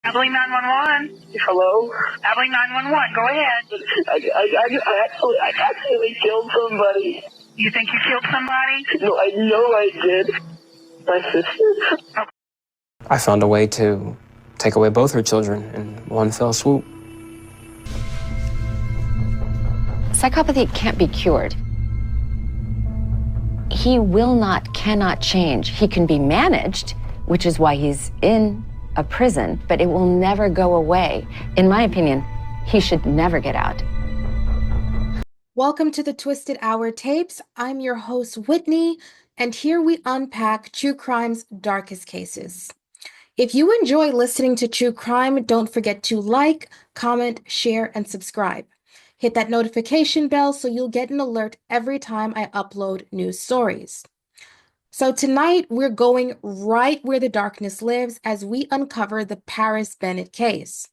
Abilene 911. Hello? Abilene 911, go ahead. I actually killed somebody. You think you killed somebody? No, I know I did. My sister. Okay. I found a way to take away both her children in one fell swoop. Psychopathy can't be cured. He cannot change. He can be managed, which is why he's in a prison, but it will never go away. In my opinion, he should never get out. Welcome to the Twisted Hour Tapes. I'm your host, Whitney, and here we unpack true crime's darkest cases. If you enjoy listening to true crime, don't forget to like, comment, share, and subscribe. Hit that notification bell so you'll get an alert every time I upload new stories. So tonight, we're going right where the darkness lives as we uncover the Paris Bennett case.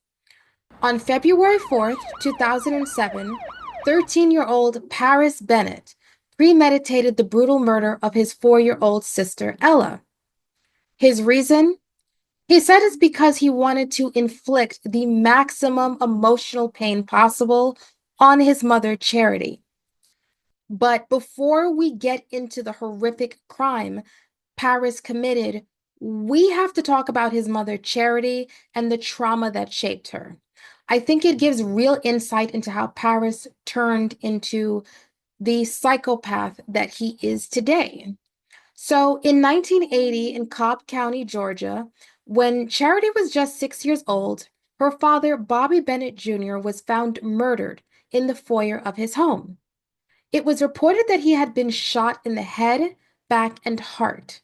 On February 4th, 2007, 13-year-old Paris Bennett premeditated the brutal murder of his 4-year-old sister, Ella. His reason? He said it's because he wanted to inflict the maximum emotional pain possible on his mother, Charity. But before we get into the horrific crime Paris committed, we have to talk about his mother, Charity, and the trauma that shaped her. I think it gives real insight into how Paris turned into the psychopath that he is today. So in 1980, in Cobb County, Georgia, when Charity was just 6 years old, her father, Bobby Bennett Jr., was found murdered in the foyer of his home. It was reported that he had been shot in the head, back, and heart.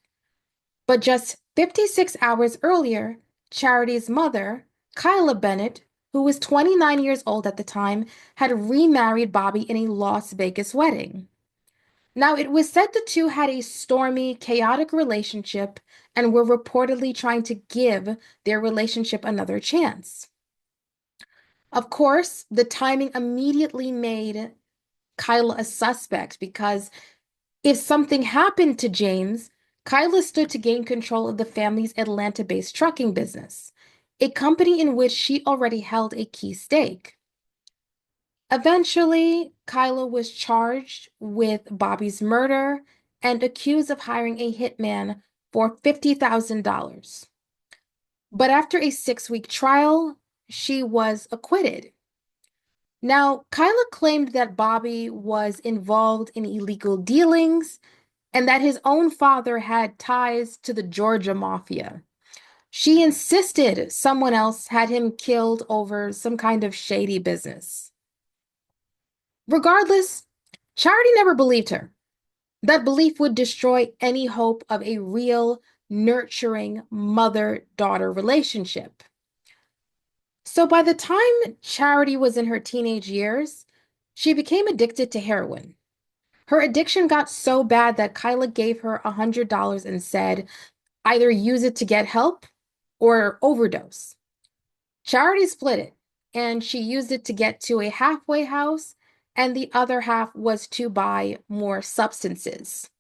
But just 56 hours earlier, Charity's mother, Kyla Bennett, who was 29 years old at the time, had remarried Bobby in a Las Vegas wedding. Now, it was said the two had a stormy, chaotic relationship and were reportedly trying to give their relationship another chance. Of course, the timing immediately made Kyla a suspect because if something happened to James, Kyla stood to gain control of the family's Atlanta-based trucking business, a company in which she already held a key stake. Eventually, Kyla was charged with Bobby's murder and accused of hiring a hitman for $50,000. But after a 6-week trial, she was acquitted. Now, Kyla claimed that Bobby was involved in illegal dealings and that his own father had ties to the Georgia mafia. She insisted someone else had him killed over some kind of shady business. Regardless, Charity never believed her. That belief would destroy any hope of a real, nurturing mother-daughter relationship. So by the time Charity was in her teenage years, she became addicted to heroin. Her addiction got so bad that Kyla gave her $100 and said, either use it to get help or overdose. Charity split it, and she used it to get to a halfway house, and the other half was to buy more substances.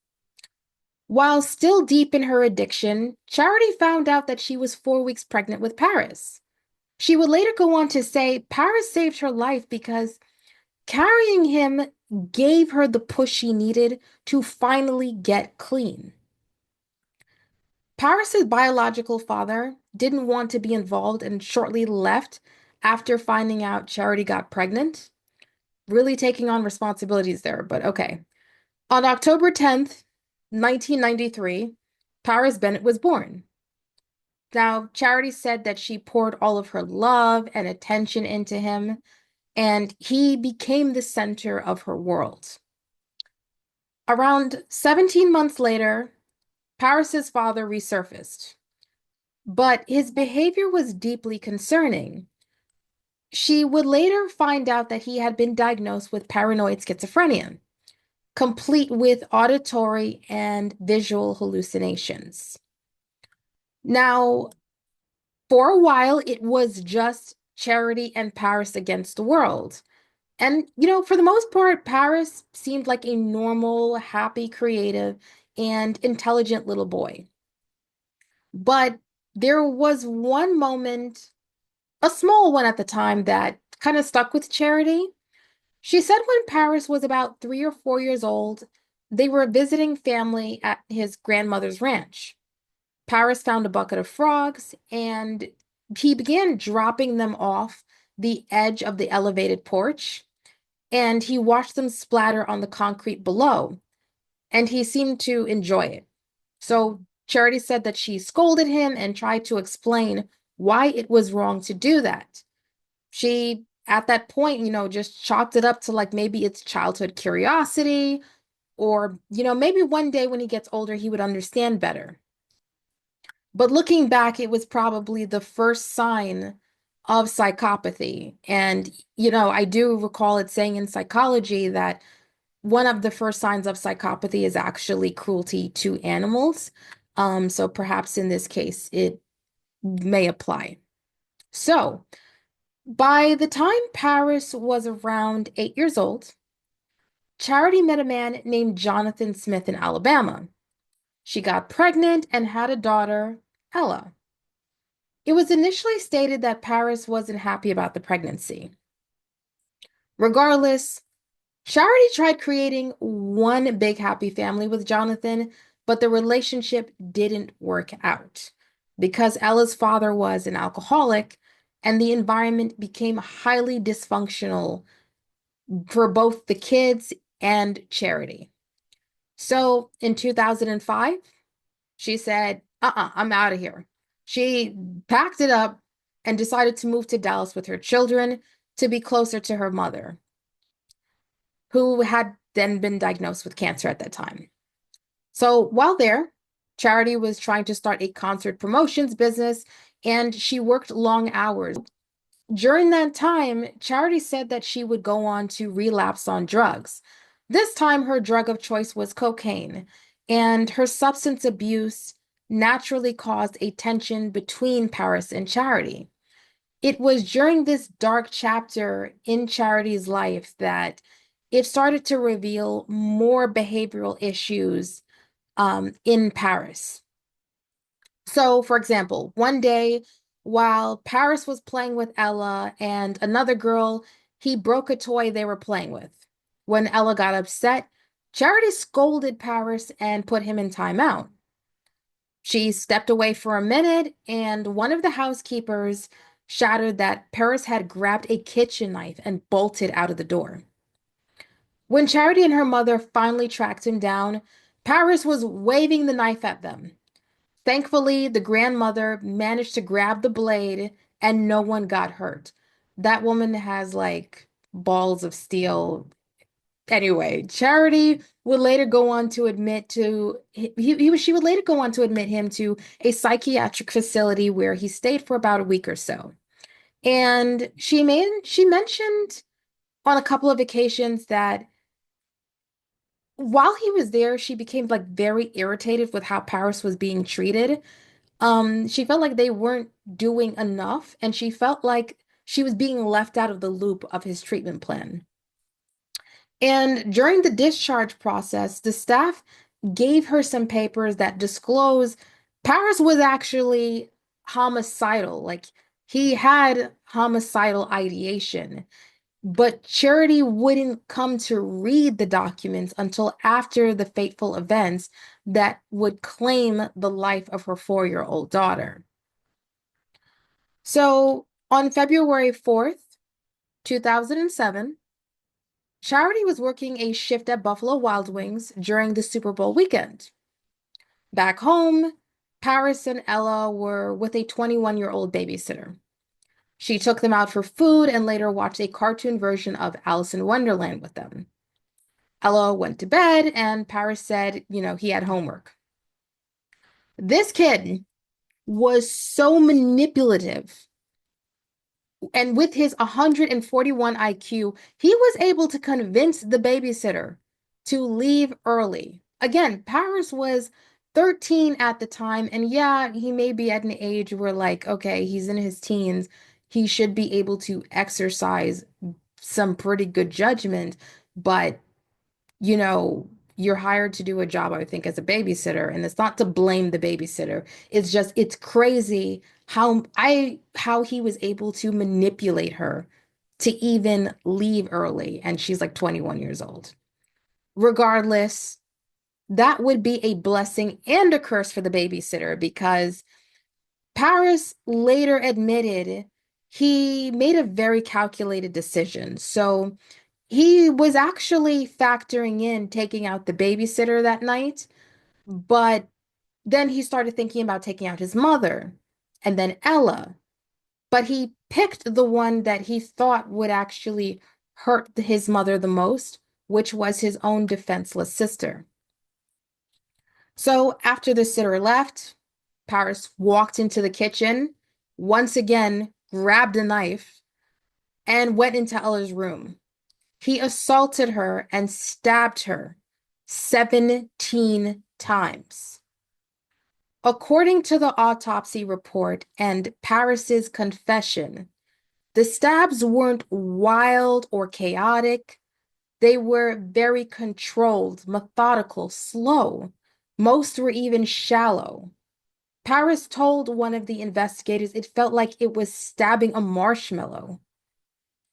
While still deep in her addiction, Charity found out that she was 4 weeks pregnant with Paris. She would later go on to say Paris saved her life because carrying him gave her the push she needed to finally get clean. Paris's biological father didn't want to be involved and shortly left after finding out Charity got pregnant. Really taking on responsibilities there, but okay. On October 10th, 1993, Paris Bennett was born. Now, Charity said that she poured all of her love and attention into him, and he became the center of her world. Around 17 months later, Paris's father resurfaced, but his behavior was deeply concerning. She would later find out that he had been diagnosed with paranoid schizophrenia, complete with auditory and visual hallucinations. Now, for a while, it was just Charity and Paris against the world. And, for the most part, Paris seemed like a normal, happy, creative, and intelligent little boy. But there was one moment a small one at the time that kind of stuck with Charity. She said when Paris was about 3 or 4 years old, they were visiting family at his grandmother's ranch. Paris found a bucket of frogs and he began dropping them off the edge of the elevated porch, and he watched them splatter on the concrete below, and he seemed to enjoy it. So Charity said that she scolded him and tried to explain why it was wrong to do that. She, at that point, just chalked it up to like maybe it's childhood curiosity, or, maybe one day when he gets older, he would understand better. But looking back, it was probably the first sign of psychopathy. And, I do recall it saying in psychology that one of the first signs of psychopathy is actually cruelty to animals. So perhaps in this case, it may apply. So by the time Paris was around 8 years old, Charity met a man named Jonathan Smith in Alabama. She got pregnant and had a daughter, Ella. It was initially stated that Paris wasn't happy about the pregnancy. Regardless, Charity tried creating one big happy family with Jonathan, but the relationship didn't work out because Ella's father was an alcoholic and the environment became highly dysfunctional for both the kids and Charity. So in 2005, she said, I'm out of here. She packed it up and decided to move to Dallas with her children to be closer to her mother, who had then been diagnosed with cancer at that time. So while there, Charity was trying to start a concert promotions business and she worked long hours. During that time, Charity said that she would go on to relapse on drugs. This time, her drug of choice was cocaine, and her substance abuse naturally caused a tension between Paris and Charity. It was during this dark chapter in Charity's life that it started to reveal more behavioral issues in Paris. So, for example, one day while Paris was playing with Ella and another girl, he broke a toy they were playing with. When Ella got upset, Charity scolded Paris and put him in timeout. She stepped away for a minute, and one of the housekeepers shouted that Paris had grabbed a kitchen knife and bolted out of the door. When Charity and her mother finally tracked him down, Paris was waving the knife at them. Thankfully, the grandmother managed to grab the blade and no one got hurt. That woman has like balls of steel. Anyway, Charity would later go on to admit to she would later go on to admit him to a psychiatric facility where he stayed for about a week or so. And she mentioned on a couple of occasions that while he was there, she became like very irritated with how Paris was being treated. She felt like they weren't doing enough, and she felt like she was being left out of the loop of his treatment plan. And during the discharge process, the staff gave her some papers that disclose Paris was actually homicidal. Like he had homicidal ideation. But Charity wouldn't come to read the documents until after the fateful events that would claim the life of her 4-year-old daughter. So on February 4th, 2007, Charity was working a shift at Buffalo Wild Wings during the Super Bowl weekend. Back home, Paris and Ella were with a 21-year-old babysitter. She took them out for food and later watched a cartoon version of Alice in Wonderland with them. Ella went to bed and Paris said, he had homework. This kid was so manipulative. And with his 141 IQ, he was able to convince the babysitter to leave early. Again, Paris was 13 at the time. And yeah, he may be at an age where, like, okay, he's in his teens. He should be able to exercise some pretty good judgment. But, you're hired to do a job, I think, as a babysitter, and it's not to blame the babysitter. It's just it's crazy how he was able to manipulate her to even leave early, and she's like 21 years old. Regardless, that would be a blessing and a curse for the babysitter because Paris later admitted he made a very calculated decision. So he was actually factoring in taking out the babysitter that night, but then he started thinking about taking out his mother and then Ella. But he picked the one that he thought would actually hurt his mother the most, which was his own defenseless sister. So after the sitter left, Paris walked into the kitchen, once again grabbed a knife, and went into Ella's room. He assaulted her and stabbed her 17 times. According to the autopsy report and Paris's confession, the stabs weren't wild or chaotic. They were very controlled, methodical, slow. Most were even shallow. Paris told one of the investigators it felt like it was stabbing a marshmallow.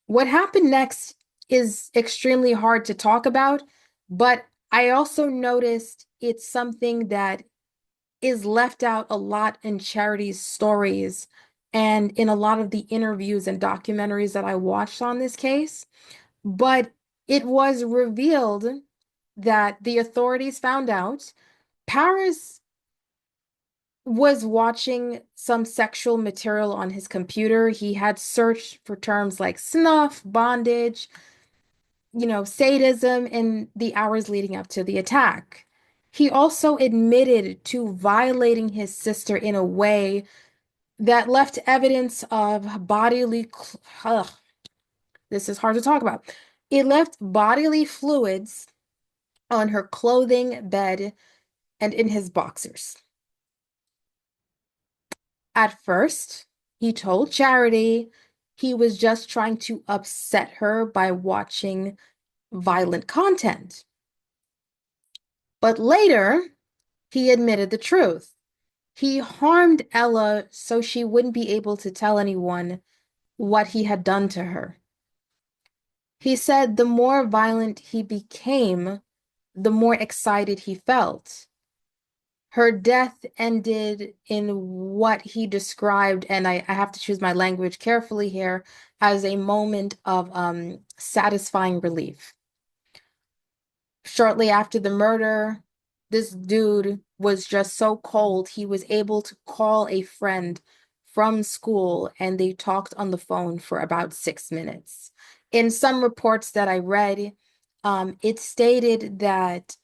What happened next is extremely hard to talk about, but I also noticed it's something that is left out a lot in Charity's stories and in a lot of the interviews and documentaries that I watched on this case. But it was revealed that the authorities found out Paris was watching some sexual material on his computer. He had searched for terms like snuff, bondage, sadism in the hours leading up to the attack. He also admitted to violating his sister in a way that left evidence of this is hard to talk about. It left bodily fluids on her clothing, bed, and in his boxers. At first, he told Charity he was just trying to upset her by watching violent content. But later, he admitted the truth. He harmed Ella so she wouldn't be able to tell anyone what he had done to her. He said the more violent he became, the more excited he felt. Her death ended in what he described, and I have to choose my language carefully here, as a moment of satisfying relief. Shortly after the murder, this dude was just so cold, he was able to call a friend from school and they talked on the phone for about 6 minutes. In some reports that I read, it stated that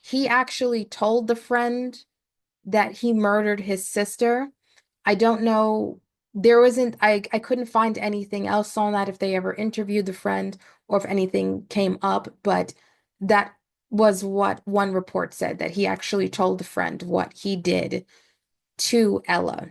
he actually told the friend that he murdered his sister. I don't know. I couldn't find anything else on that if they ever interviewed the friend or if anything came up, but that was what one report said, that he actually told the friend what he did to Ella.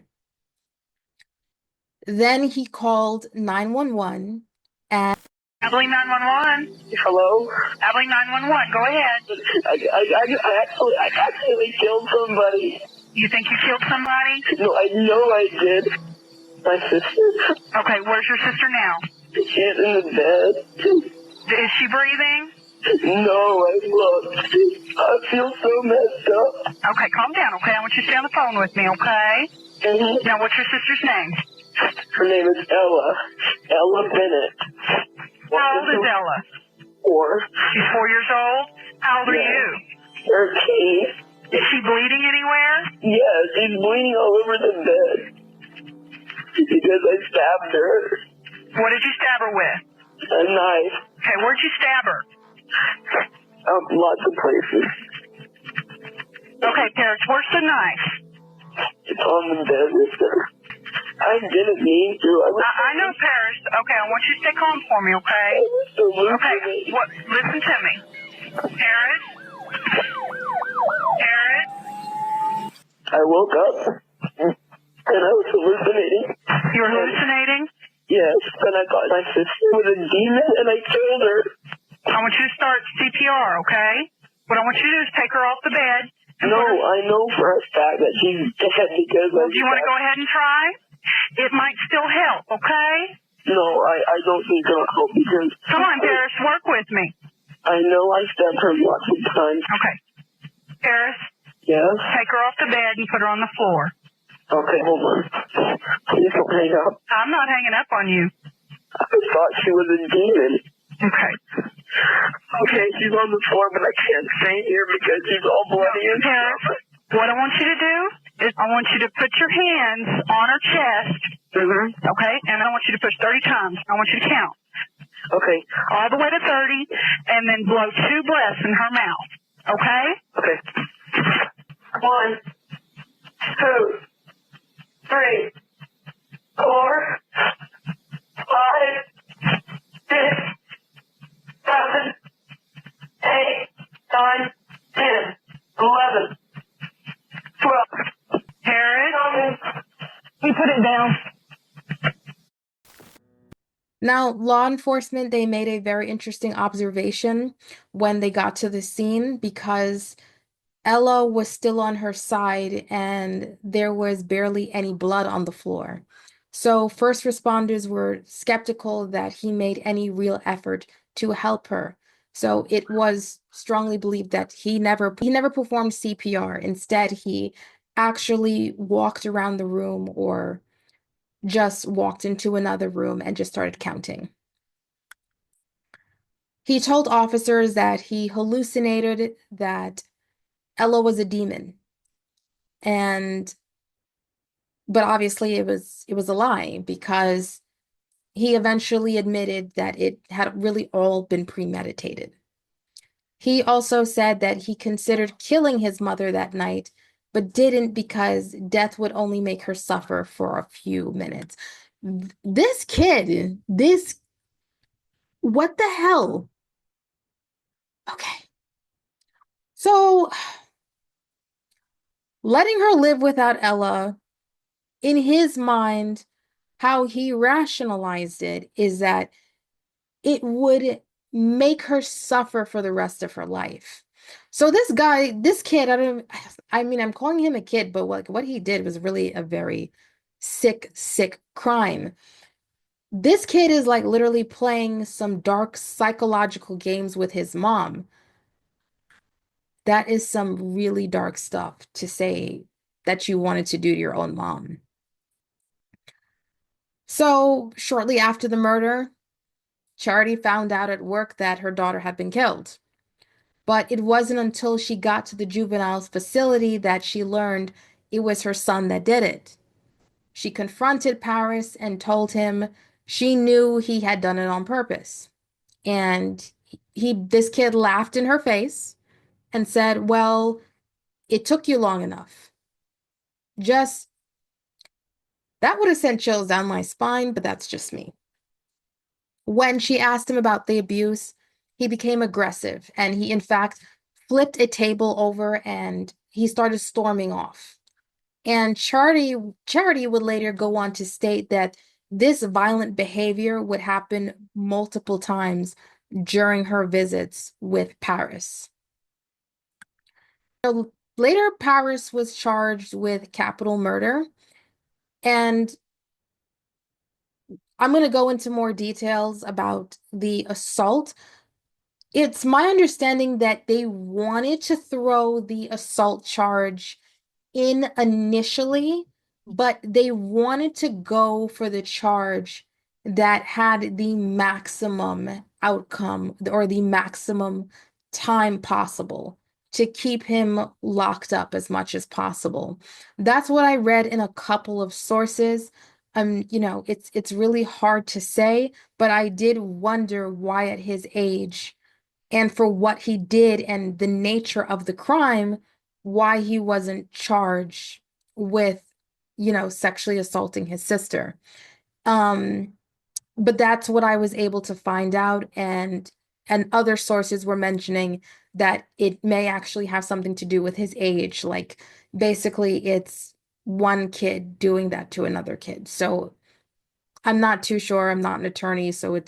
Then he called 911 and Abilene 911. Hello? Abilene 911, go ahead. I actually killed somebody. You think you killed somebody? No, I know I did. My sister. Okay, where's your sister now? She's in the bed. Is she breathing? No, I looked. I feel so messed up. Okay, calm down, okay? I want you to stay on the phone with me, okay? Mm-hmm. Now, what's your sister's name? Her name is Ella. Ella Bennett. How old is Ella? 4. She's 4 years old? How old are you? 13. Is she bleeding anywhere? Yeah, she's bleeding all over the bed. Because I stabbed her. What did you stab her with? A knife. Okay, where'd you stab her? Lots of places. Okay, Paris, where's the knife? It's on the bed with her. I didn't mean to. I know, Paris. Okay, I want you to stay calm for me, okay? Okay, listen to me. Paris? Paris? I woke up and I was hallucinating. You were hallucinating? Yes, and I thought my sister was a demon and I killed her. I want you to start CPR, okay? What I want you to do is take her off the bed. No, I know for a fact that she's dead because Do you want to go ahead and try? It might still help, okay? No, I don't think it'll help because... Come on, Paris, work with me. I know I stabbed her lots of times. Okay. Paris? Yes? Take her off the bed and put her on the floor. Okay, hold on. Please don't hang up. I'm not hanging up on you. I thought she was a demon. Okay. Okay, she's on the floor, but I can't stay here because she's all bloody and Paris, stuff. what I want you to do is I want you to put your hands on her chest, okay? And I want you to push 30 times. I want you to count. Okay. All the way to 30, and then blow 2 breaths in her mouth, okay? Okay. 1, 2, 3, 4, 5, 6, 7, 8, 9, 10, 11, 12. Paris, you put it down. Now, law enforcement, they made a very interesting observation when they got to the scene because Ella was still on her side and there was barely any blood on the floor. So first responders were skeptical that he made any real effort to help her. So it was strongly believed that he never performed CPR. Instead, he actually walked around the room or just walked into another room and just started counting. He told officers that he hallucinated that Ella was a demon. But obviously it was a lie because he eventually admitted that it had really all been premeditated. He also said that he considered killing his mother that night, but didn't because death would only make her suffer for a few minutes. This kid, what the hell? Okay. So letting her live without Ella, in his mind, how he rationalized it is that it would make her suffer for the rest of her life. So this kid, I'm calling him a kid, but what he did was really a very sick, sick crime. This kid is like literally playing some dark psychological games with his mom. That is some really dark stuff to say that you wanted to do to your own mom. So shortly after the murder, Charity found out at work that her daughter had been killed. But it wasn't until she got to the juvenile's facility that she learned it was her son that did it. She confronted Paris and told him she knew he had done it on purpose. And this kid laughed in her face and said, "Well, it took you long enough." Just that would have sent chills down my spine, but that's just me. When she asked him about the abuse, he became aggressive and he, in fact, flipped a table over and he started storming off. And Charity would later go on to state that this violent behavior would happen multiple times during her visits with Paris. So later, Paris was charged with capital murder, and I'm going to go into more details about the assault. It's my understanding that they wanted to throw the assault charge in initially, but they wanted to go for the charge that had the maximum outcome or the maximum time possible to keep him locked up as much as possible. That's what I read in a couple of sources. It's really hard to say, but I did wonder why at his age and for what he did and the nature of the crime, why he wasn't charged with, sexually assaulting his sister. But that's what I was able to find out, and other sources were mentioning that it may actually have something to do with his age. Like basically it's one kid doing that to another kid. So I'm not too sure. I'm not an attorney, so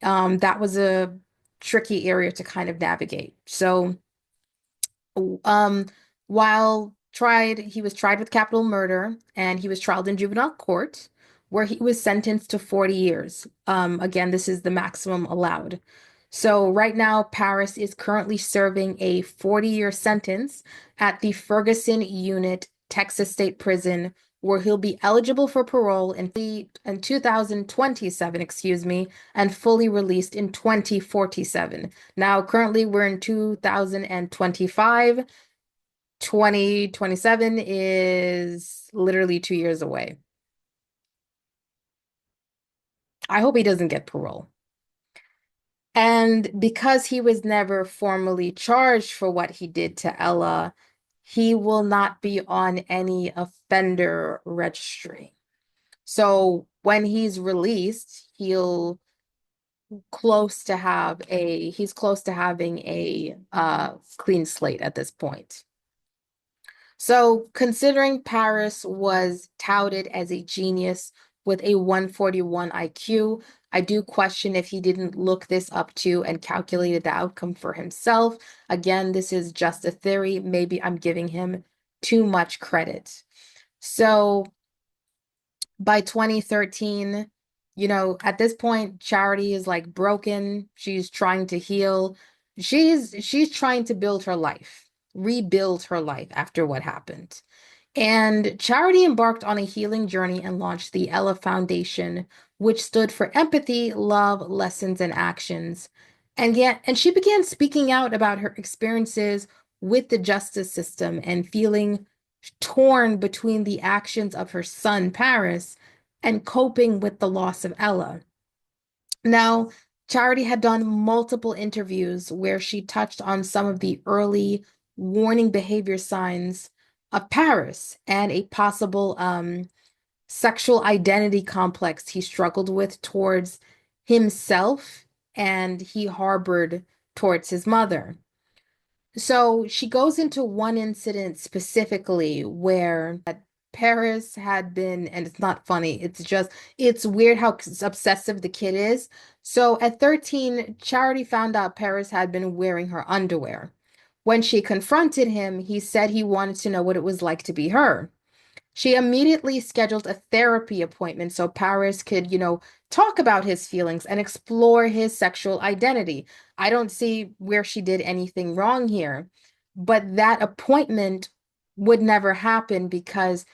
that was a tricky area to kind of navigate. So Um, while tried, he was tried with capital murder, and he was tried in juvenile court, where he was sentenced to 40 years. Again, this is the maximum allowed. So right now, Paris is currently serving a 40-year sentence at the Ferguson Unit Texas State Prison, where he'll be eligible for parole in 2027, excuse me, and fully released in 2047. Now, currently, we're in 2025. 2027 is literally 2 years away. I hope he doesn't get parole. And because he was never formally charged for what he did to Ella, he will not be on any offender registry. So when he's released, he's close to having a clean slate at this point. So, considering Paris was touted as a genius with a 141 IQ, I do question if he didn't look this up too and calculated the outcome for himself. Again, this is just a theory. Maybe I'm giving him too much credit. So, by 2013, at this point, Charity is like broken. She's trying to heal. She's trying to build her life, rebuild her life after what happened. And Charity embarked on a healing journey and launched the Ella Foundation, which stood for empathy, love, lessons, and actions. And she began speaking out about her experiences with the justice system and feeling torn between the actions of her son, Paris, and coping with the loss of Ella. Now, Charity had done multiple interviews where she touched on some of the early warning behavior signs of Paris and a possible sexual identity complex he struggled with towards himself and he harbored towards his mother. So she goes into one incident specifically where Paris had been, and it's not funny, it's weird how obsessive the kid is. So at 13, Charity found out Paris had been wearing her underwear. When she confronted him, he said he wanted to know what it was like to be her. She immediately scheduled a therapy appointment so Paris could, talk about his feelings and explore his sexual identity. I don't see where she did anything wrong here, but that appointment would never happen because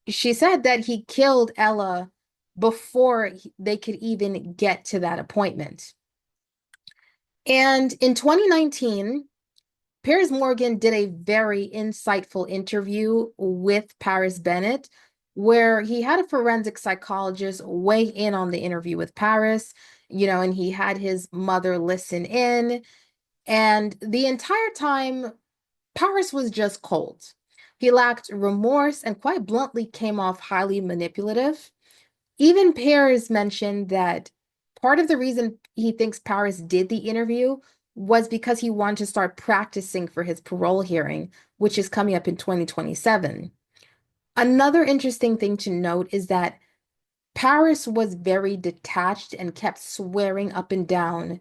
she said that he killed Ella before they could even get to that appointment. And in 2019, Piers Morgan did a very insightful interview with Paris Bennett, where he had a forensic psychologist weigh in on the interview with Paris, and he had his mother listen in. And the entire time, Paris was just cold. He lacked remorse and quite bluntly came off highly manipulative. Even Paris mentioned that part of the reason he thinks Paris did the interview was because he wanted to start practicing for his parole hearing, which is coming up in 2027. Another interesting thing to note is that Paris was very detached and kept swearing up and down,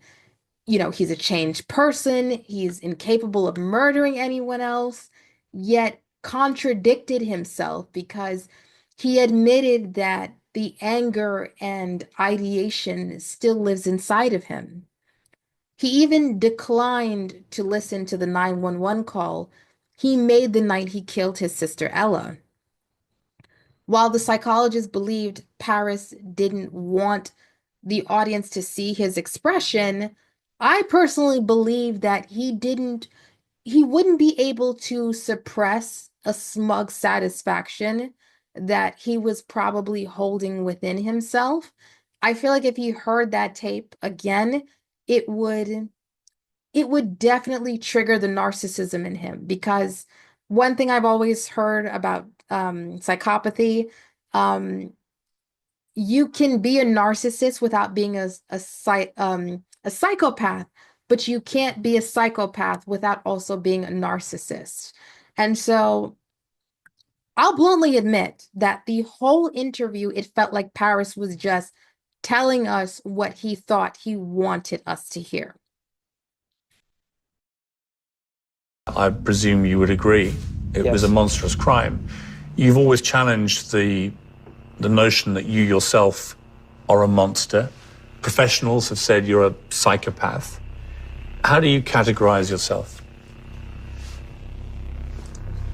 he's a changed person, he's incapable of murdering anyone else, yet contradicted himself because he admitted that the anger and ideation still lives inside of him. He even declined to listen to the 911 call he made the night he killed his sister Ella. While the psychologist believed Paris didn't want the audience to see his expression, I personally believe that he wouldn't be able to suppress a smug satisfaction that he was probably holding within himself. I feel like if he heard that tape again, it would it would definitely trigger the narcissism in him because one thing I've always heard about psychopathy, um, you can be a narcissist without being a psychopath, but you can't be a psychopath without also being a narcissist. And so I'll bluntly admit that the whole interview, it felt like Paris was just telling us what he thought he wanted us to hear. I presume you would agree it Yes. was a monstrous crime. You've always challenged the notion that you yourself are a monster. Professionals have said you're a psychopath. How do you categorize yourself?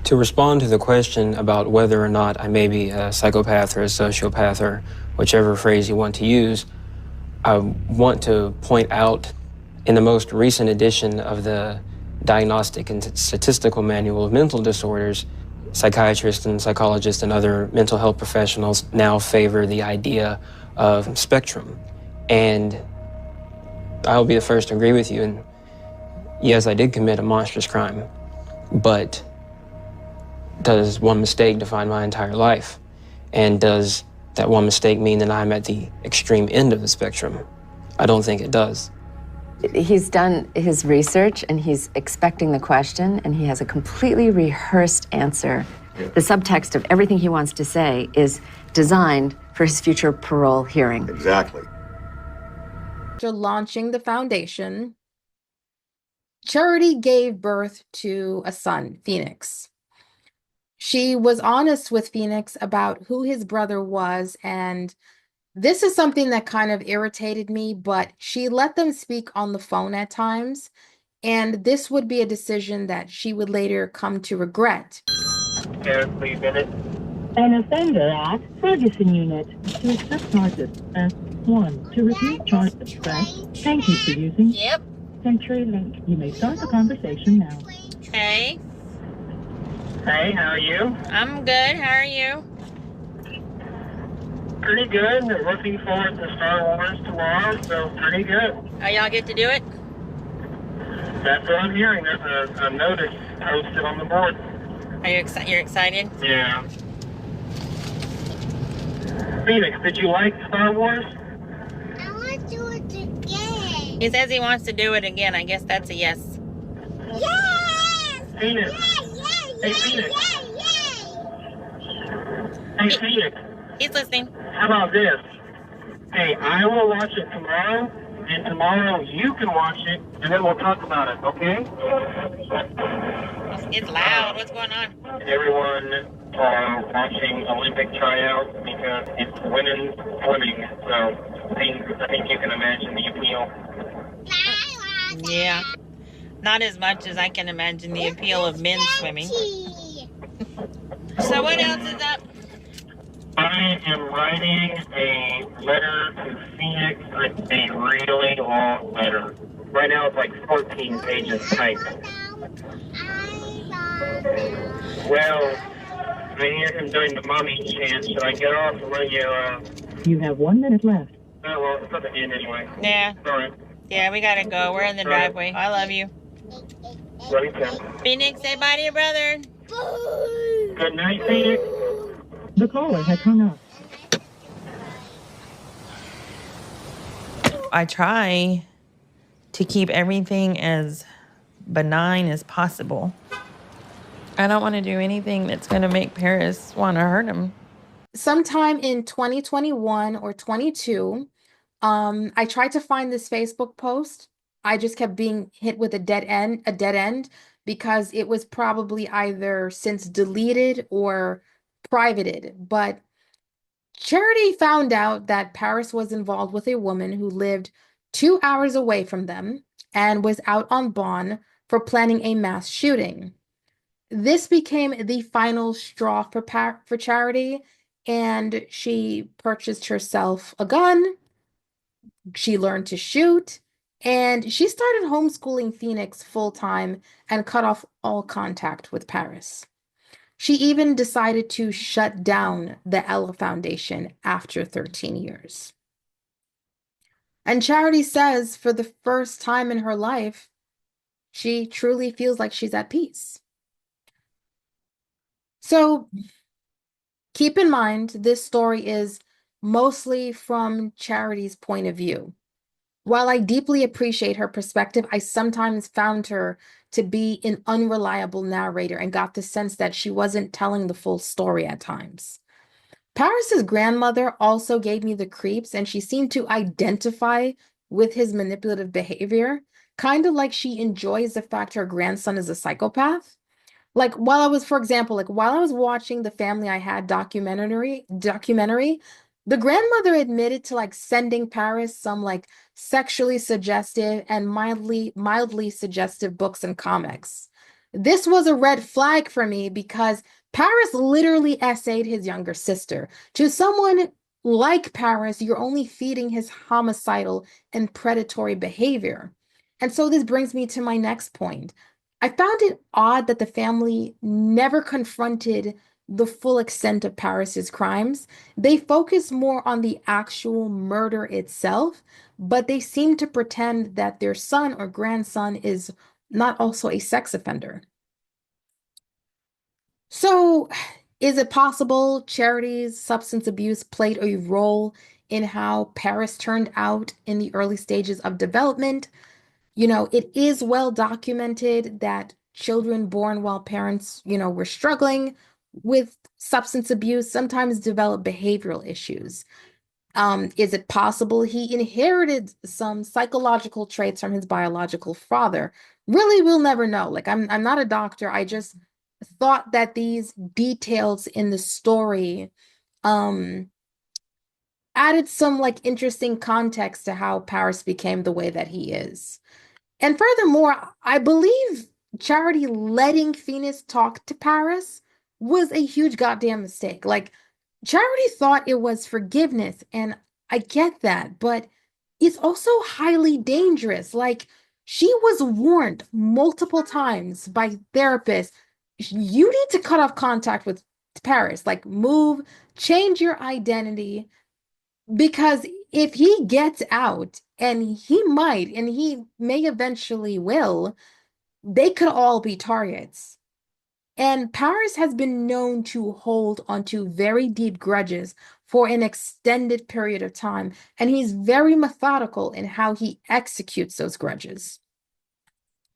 To respond to the question about whether or not I may be a psychopath or a sociopath or whichever phrase you want to use, I want to point out in the most recent edition of the Diagnostic and Statistical Manual of Mental Disorders, psychiatrists and psychologists and other mental health professionals now favor the idea of spectrum. And I'll be the first to agree with you. And yes, I did commit a monstrous crime, but does one mistake define my entire life? And does that one mistake mean that I'm at the extreme end of the spectrum? I don't think it does. He's done his research and he's expecting the question and he has a completely rehearsed answer. The subtext of everything he wants to say is designed for his future parole hearing. Exactly. After launching the foundation, Charity gave birth to a son, Phoenix. She was honest with Phoenix about who his brother was, and this is something that kind of irritated me, but she let them speak on the phone at times, and this would be a decision that she would later come to regret. Paris Bennett. An offender at Ferguson Unit. To accept charges, press 1. To refuse charges, press. Thank you for using Century Link. You may start the conversation now. Hey, Hey, how are you? I'm good. How are you? Pretty good. Looking forward to Star Wars tomorrow, so pretty good. Oh, y'all get to do it? That's what I'm hearing. There's a notice posted on the board. Are you You're excited? Yeah. Phoenix, did you like Star Wars? I want to do it again. He says he wants to do it again. I guess that's a yes. Yes! Phoenix. Hey, Phoenix. Hey, Phoenix. He's listening. How about this? Hey, I will watch it tomorrow, and tomorrow you can watch it, and then we'll talk about it, okay? It's loud. What's going on? Everyone watching Olympic tryouts because it's women's swimming, so I think you can imagine the appeal. Yeah. Not as much as I can imagine the appeal of men's swimming. So what else is up? I am writing a letter to Phoenix. It's a really long letter. Right now it's like 14 pages typed. Well, I hear him doing the mommy chant. Should I get off and let you, You have 1 minute left. Oh, well, it's not the end anyway. Yeah. Sorry. Yeah, we gotta go. We're in the driveway. I love you. Love you too. Phoenix, say bye to your brother. Good night, Phoenix. The caller has hung up. I try to keep everything as benign as possible. I don't want to do anything that's going to make Paris want to hurt him. Sometime in 2021 or 22, I tried to find this Facebook post. I just kept being hit with a dead end because it was probably either since deleted or privated. But Charity found out that Paris was involved with a woman who lived 2 hours away from them and was out on bond for planning a mass shooting. This became the final straw for Charity, and she purchased herself a gun. She learned to shoot, and she started homeschooling Phoenix full-time and cut off all contact with Paris. She even decided to shut down the Ella Foundation after 13 years. And Charity says for the first time in her life, she truly feels like she's at peace. So keep in mind, this story is mostly from Charity's point of view. While I deeply appreciate her perspective, I sometimes found her to be an unreliable narrator and got the sense that she wasn't telling the full story at times. Paris's grandmother also gave me the creeps, and she seemed to identify with his manipulative behavior. kind of like she enjoys the fact her grandson is a psychopath. Like for example, like while I was watching the Family I Had documentary, the grandmother admitted to like sending Paris some like sexually suggestive and mildly suggestive books and comics. This was a red flag for me because Paris literally essayed his younger sister. To someone like Paris, you're only feeding his homicidal and predatory behavior. And so this brings me to my next point. I found it odd that the family never confronted the full extent of Paris's crimes. They focus more on the actual murder itself, but they seem to pretend that their son or grandson is not also a sex offender. So, is it possible Charity's substance abuse played a role in how Paris turned out in the early stages of development? It is well documented that children born while parents, were struggling with substance abuse sometimes develop behavioral issues. Is it possible he inherited some psychological traits from his biological father? Really, we'll never know. Like, I'm not a doctor. I just thought that these details in the story um added some like interesting context to how Paris became the way that he is. And furthermore, I believe Charity letting Phoenix talk to Paris was a huge goddamn mistake. Like, Charity thought it was forgiveness, and I get that, but it's also highly dangerous. Like, she was warned multiple times by therapists, you need to cut off contact with Paris, like, move, change your identity, because if he gets out, and he may eventually will, they could all be targets. And Paris has been known to hold onto very deep grudges for an extended period of time, and he's very methodical in how he executes those grudges.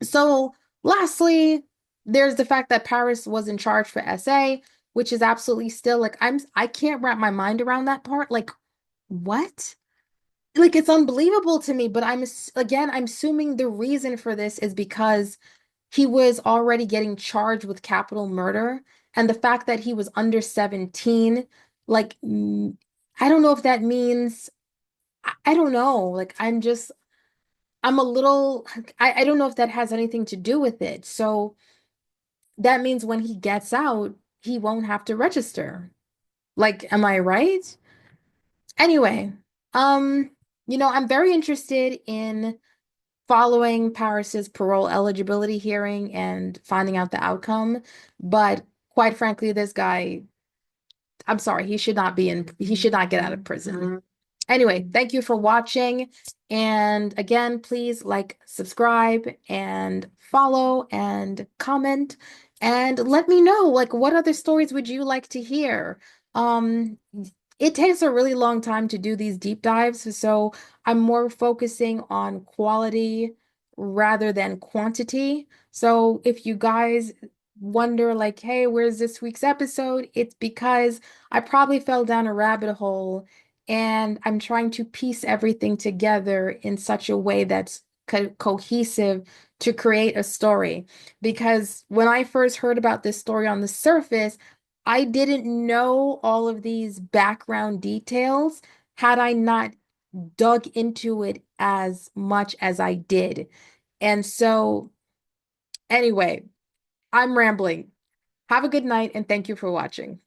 So, lastly, there's the fact that Paris was in charge for SA, which is absolutely still like I can't wrap my mind around that part. Like, what? Like, it's unbelievable to me, but I'm assuming the reason for this is because he was already getting charged with capital murder, and the fact that he was under 17, like, I don't know if that means, I don't know. Like, I'm a little, I don't know if that has anything to do with it. So that means when he gets out, he won't have to register. Like, am I right? Anyway, um, I'm very interested in following Paris's parole eligibility hearing and finding out the outcome. But quite frankly, this guy, I'm sorry, he should not get out of prison. Anyway, thank you for watching. And again, please like, subscribe, and follow, and comment, and let me know, like, what other stories would you like to hear? Um, it takes a really long time to do these deep dives, so I'm more focusing on quality rather than quantity. So if you guys wonder, like, hey, where's this week's episode? It's because I probably fell down a rabbit hole, and I'm trying to piece everything together in such a way that's cohesive to create a story. Because when I first heard about this story on the surface, I didn't know all of these background details had I not dug into it as much as I did. And so, anyway, I'm rambling. Have a good night, and thank you for watching.